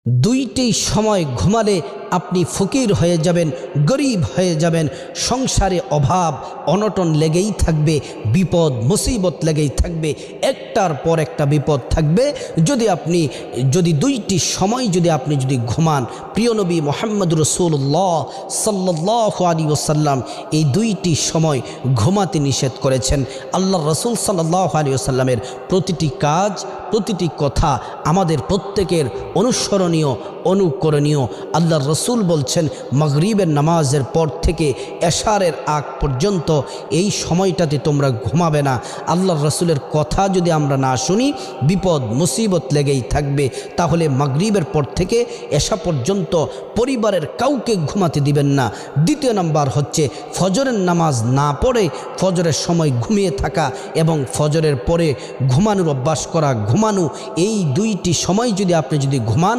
দুইটি সময় ঘুমালে আপনি ফকির হয়ে যাবেন, গরিব হয়ে যাবেন, সংসারে অভাব অনটন লেগেই থাকবে, বিপদ মুসিবত লেগেই থাকবে, একটার পর একটা বিপদ থাকবে। যদি দুইটি সময় আপনি ঘুমান, প্রিয় নবী মুহাম্মদ রাসূলুল্লাহ সাল্লাল্লাহু আলাইহি ওয়াসাল্লাম এই দুইটি সময় ঘুমাতে নিষেধ করেছেন। আল্লাহর রাসূল সাল্লাল্লাহু আলাইহি ওয়াসাল্লামের প্রতিটি কাজ, প্রতিটি কথা আমাদের প্রত্যেকের অনুসরণীয়, অনুকরণীয়। আল্লাহর রাসূল বলছেন, মাগরিবের নামাজের পর থেকে এশারের আগ পর্যন্ত এই সময়টাতে তোমরা ঘুমাবে না। আল্লাহর রাসূলের কথা যদি আমরা না শুনি, বিপদ মুসিবত লেগেই থাকবে। তাহলে মাগরিবের পর থেকে এশা পর্যন্ত পরিবারের কাউকে ঘুমাতে দিবেন না। দ্বিতীয় নাম্বার হচ্ছে ফজরের নামাজ না পড়ে ফজরের সময় ঘুমিয়ে থাকা এবং ফজরের পরে ঘুমানোর অভ্যাস করা। ঘুমানো, এই দুইটি সময় আপনি ঘুমান